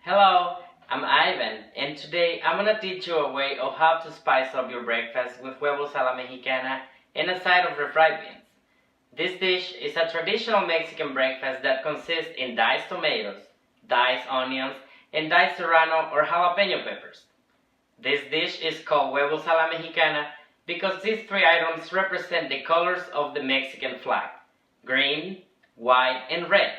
Hello, I'm Ivan, and today I'm gonna teach you a way of how to spice up your breakfast with huevos a la mexicana and a side of refried beans. This dish is a traditional Mexican breakfast that consists in diced tomatoes, diced onions, and diced serrano or jalapeno peppers. This dish is called huevos a la mexicana because these three items represent the colors of the Mexican flag: green, white, and red.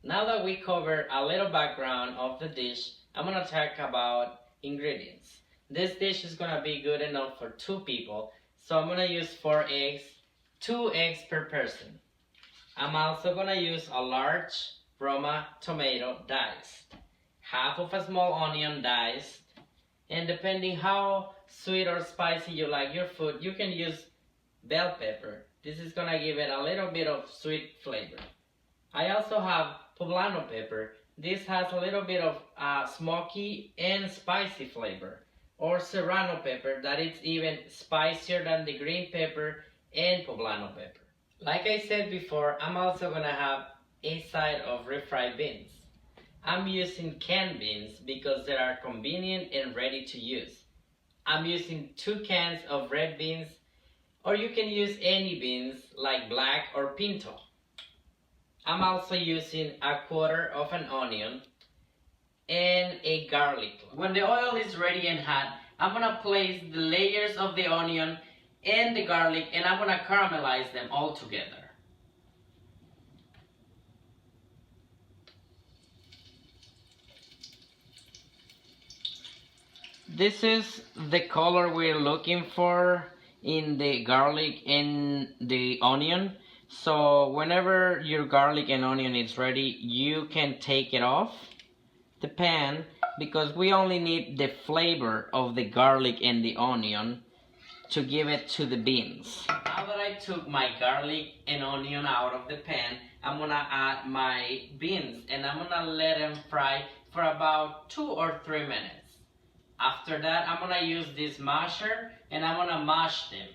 Now that we covered a little background of the dish, I'm gonna talk about ingredients. This dish is gonna be good enough for 2 people, so I'm gonna use 4 eggs, 2 eggs per person. I'm also gonna use a large Roma tomato diced, half of a small onion diced, and depending how sweet or spicy you like your food, you can use bell pepper. This is gonna give it a little bit of sweet flavor. I also have poblano pepper. This has a little bit of smoky and spicy flavor. Or serrano pepper, that is even spicier than the green pepper and poblano pepper. Like I said before, I'm also gonna have a side of refried beans. I'm using canned beans because they are convenient and ready to use. I'm using 2 cans of red beans, or you can use any beans like black or pinto. I'm also using a quarter of an onion and a garlic clove. When the oil is ready and hot, I'm gonna place the layers of the onion and the garlic, and I'm gonna caramelize them all together. This is the color we're looking for in the garlic and the onion. So whenever your garlic and onion is ready, you can take it off the pan because we only need the flavor of the garlic and the onion to give it to the beans. Now that I took my garlic and onion out of the pan, I'm gonna add my beans and I'm gonna let them fry for about 2 or 3 minutes. After that, I'm gonna use this masher and I'm gonna mash them.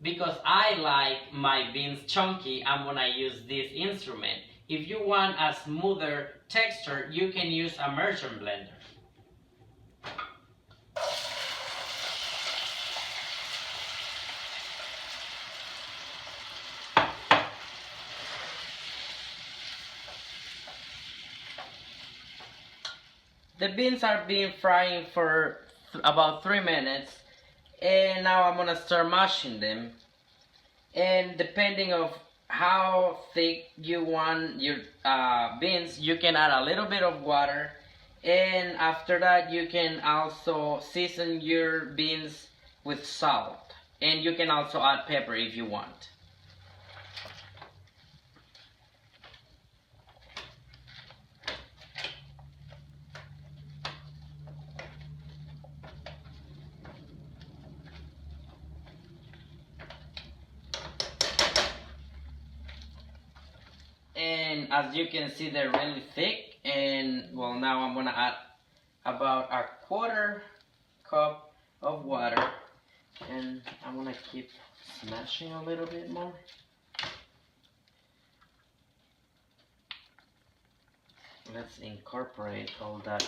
Because I like my beans chunky, I'm gonna use this instrument. If you want a smoother texture, you can use a immersion blender. The beans are being frying for about 3 minutes. And now I'm gonna start mashing them, and depending of how thick you want your beans, you can add a little bit of water, and after that you can also season your beans with salt, and you can also add pepper if you want. And as you can see, they're really thick, and well, now I'm gonna add about a quarter cup of water, and I'm gonna keep smashing a little bit more. Let's incorporate all that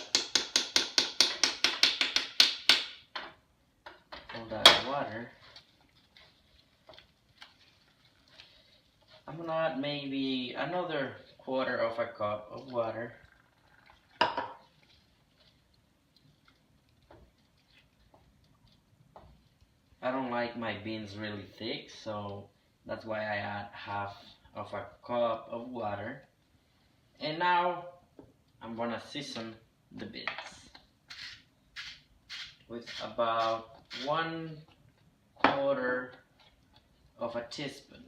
water. I'm gonna add maybe another quarter of a cup of water. I don't like my beans really thick, so that's why I add half of a cup of water. And now I'm gonna season the beans with about 1/4 of a teaspoon.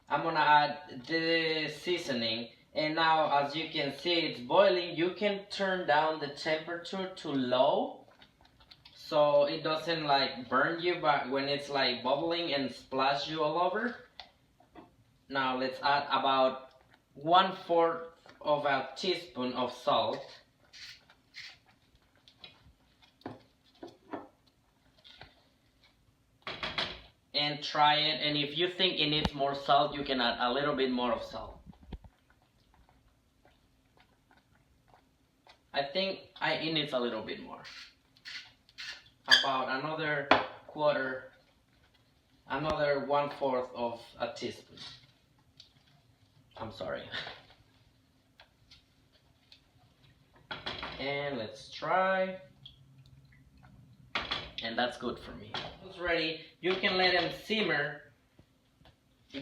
I'm gonna add the seasoning, and now as you can see it's boiling. You can turn down the temperature to low so it doesn't like burn you but when it's like bubbling and splash you all over. Now let's add about 1/4 of a teaspoon of salt. And try it, and if you think it needs more salt, you can add a little bit more of salt. I think it needs a little bit more. About another quarter, another 1/4 of a teaspoon. I'm sorry. And let's try. And that's good for me. It's ready. You can let them simmer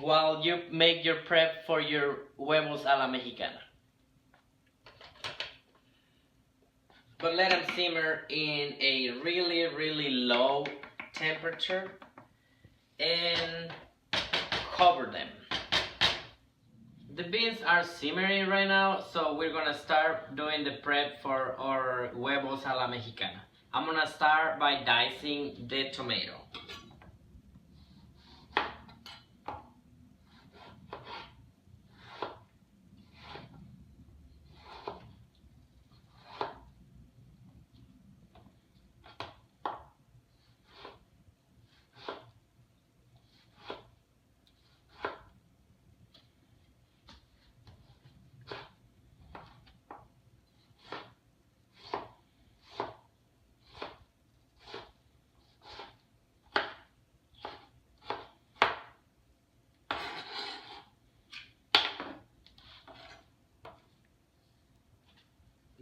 while you make your prep for your huevos a la mexicana. But let them simmer in a really, really low temperature and cover them. The beans are simmering right now, so we're gonna start doing the prep for our huevos a la mexicana. I'm gonna start by dicing the tomato.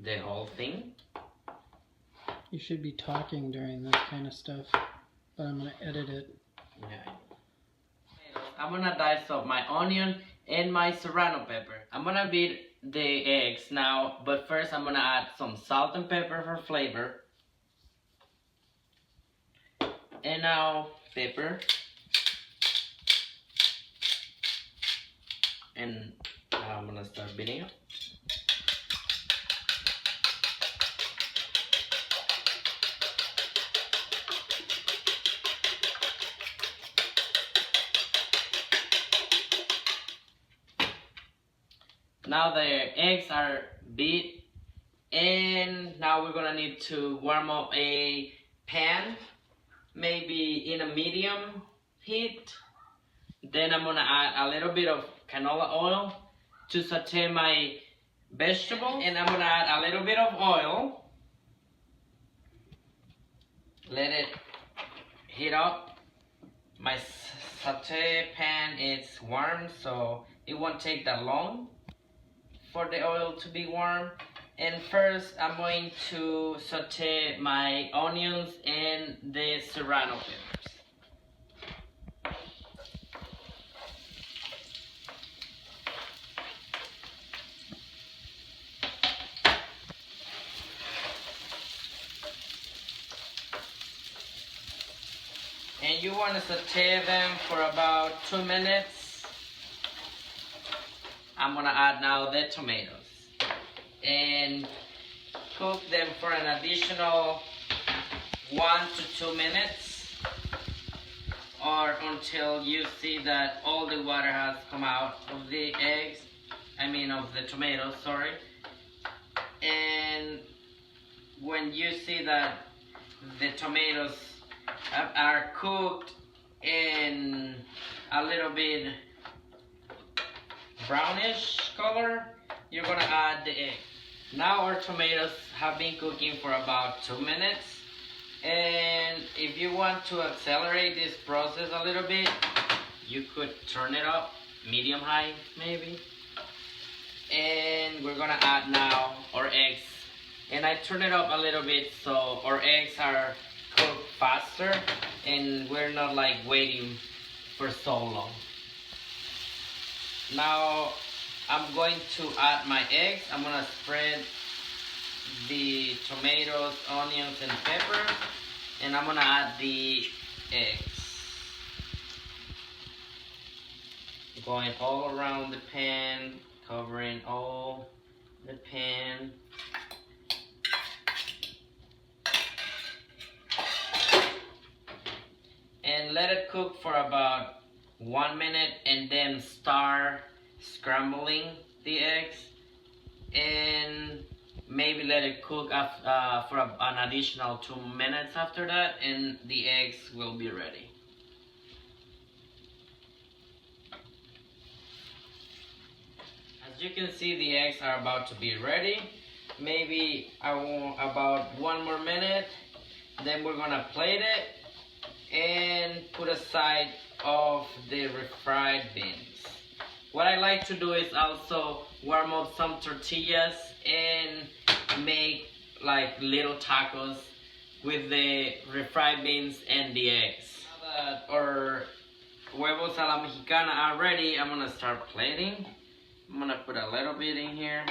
The whole thing. You should be talking during this kind of stuff, but I'm gonna edit it. Yeah. I'm gonna dice up my onion and my serrano pepper. I'm gonna beat the eggs now, but first I'm gonna add some salt and pepper for flavor. And now pepper. And now I'm gonna start beating it. Now the eggs are beat, and now we're gonna need to warm up a pan, maybe in a medium heat. Then I'm gonna add a little bit of canola oil to saute my vegetable, and I'm gonna add a little bit of oil. Let it heat up. My saute pan is warm, so it won't take that long for the oil to be warm. And first I'm going to saute my onions and the serrano peppers. And you want to saute them for about 2 minutes. I'm gonna add now the tomatoes and cook them for an additional 1 to 2 minutes, or until you see that all the water has come out of the eggs, of the tomatoes, sorry. And when you see that the tomatoes are cooked in a little bit brownish color, you're gonna add the egg. Now our tomatoes have been cooking for about 2 minutes, and if you want to accelerate this process a little bit, you could turn it up medium high maybe. And we're gonna add now our eggs, and I turn it up a little bit so our eggs are cooked faster and we're not like waiting for so long. Now I'm going to add my eggs. I'm gonna spread the tomatoes, onions, and pepper, and I'm gonna add the eggs. Going all around the pan, covering all the pan. And let it cook for about 1 minute, and then start scrambling the eggs, and maybe let it cook for an additional 2 minutes after that, and the eggs will be ready. As you can see, the eggs are about to be ready. maybe I want about 1 more minute. Then we're gonna plate it and put aside of the refried beans. What I like to do is also warm up some tortillas and make like little tacos with the refried beans and the eggs. Now that our huevos a la mexicana are ready, I'm gonna start plating. I'm gonna put a little bit in here.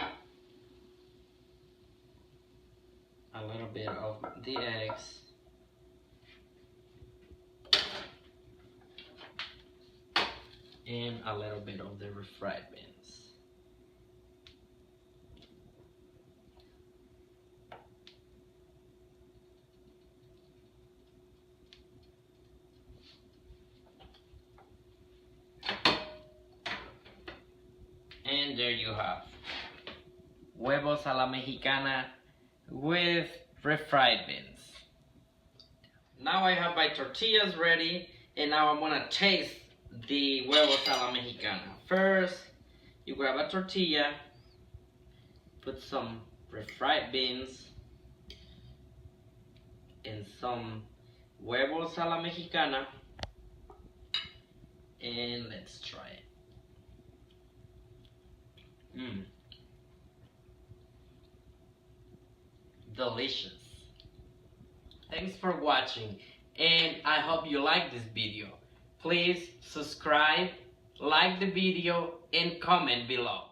A little bit of the eggs. And a little bit of the refried beans. And there you have huevos a la mexicana with refried beans. Now I have my tortillas ready, and now I'm gonna taste the huevos a la mexicana. First, you grab a tortilla, put some refried beans and some huevos a la mexicana, and let's try it. Delicious. Thanks for watching, and I hope you like this video. Please subscribe, like the video, and comment below.